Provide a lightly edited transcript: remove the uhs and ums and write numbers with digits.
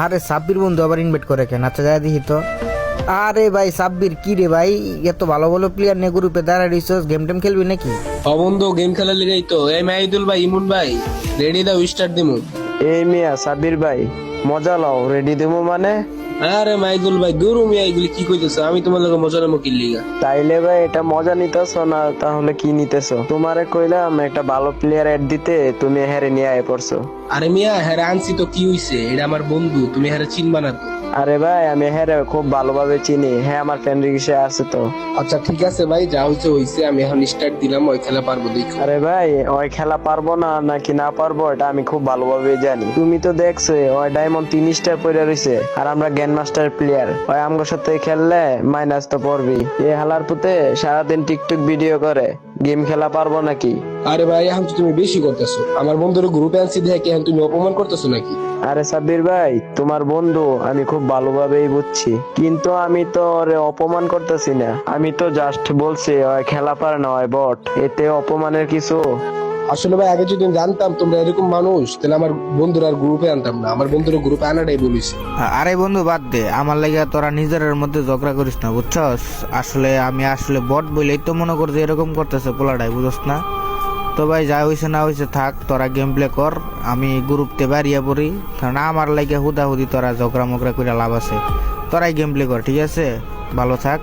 আরে সাব্বির বন্ধু আবার ইনভাইট করে কেন? আচ্ছা যাই দেখি তো। আরে ভাই সাব্বির, কি রে ভাই, এত ভালো ভালো প্লেয়ার নিয়ে গ্রুপে দাঁড়ায় রইছস, গেম টেম খেলবি নাকি? বন্ধু গেম খেলার লিগাই তো। এই মাহিদুল ভাই, ইমুন ভাই, রেডি দাও, স্টার্ট দিমু। এই মিয়া সাবির ভাই, মজা লও, রেডি দেবো মানে? আরে মাহিদুল ভাই, দূর মিয়া, এগুলি কি কইতেছো? আমি তোমার লগে মজা নামো কি লিগা? তাইলে ভাই এটা মজা নিতেছো না তাহলে কি নিতেছো? তোমারে কইলাম একটা ভালো প্লেয়ার এড দিতে, তুমি হেরে নিয়ে আয় পড়ছো। আরে মিয়া, হ্যাঁ আনছি তো, কি হইছে? এটা আমার বন্ধু, তুমি হ্যাঁ চিনবা না তো? আরে ভাই আমি হেরে খুব ভালোভাবে চিনি, হ্যাঁ আমার ফ্রেন্ড রিক্সে আছে তো। আচ্ছা ঠিক আছে ভাই, যা হইছে হইছে, আমি এখন স্টার্ট দিলাম, ওই খেলা পারবো দেখো। আরে ভাই ওই খেলা পারবো না নাকি না পারবো এটা আমি খুব ভালোভাবে জানি। তুমি তো দেখছো ওই ডায়মন্ড 3 স্টার পড়ে রইছে, আর আমরা গ্র্যান্ড মাস্টার প্লেয়ার, ওই আমগোর সাথে খেললে মাইনাস তো পড়বি। এই হালার পুতে সারাদিন টিকটক ভিডিও করে, গেম খেলা পারবো নাকি? আরে ভাই, এখন তো তুমি বেশি করতেছো। আমার বন্ধুর গ্রুপে আনছি দেখে এখন তুমি অপমান করতেছো নাকি? আরে সাব্বির ভাই, তোমার বন্ধু আমি খুব ভালোভাবেই বুঝছি, কিন্তু আমি তো ওরে অপমান করতেছি না, আমি তো জাস্ট বলছি ওই খেলা পারে না, ওই বট, এতে অপমানের কিছু? আসলে ভাই, আগে যদি আমি জানতাম তোমরা এরকম মানুষ, তাহলে আমার বন্ধুরা আর গ্রুপে আনতাম না। আমার বন্ধুরা গ্রুপে আনাটাই বলিস। আরে বন্ধু বাদ দে, আমার লাগে তোরা নিজের মধ্যে ঝগড়া করিস না, বুঝছস? আসলে আমি বট বলেই তো মনে করছি এরকম করতেছে পোলাটাই, বুঝছ না? তো ভাই যা হয়েছে না হয়েছে থাক, তোরা গেম প্লে কর, আমি গ্রুপতে বাড়িয়ে পড়ি, কারণ আমার লাগে হুদাহুদি তোরা ঝগড়া মগড়া করে লাভ আছে। তোরাই গেম প্লে কর, ঠিক আছে? ভালো থাক।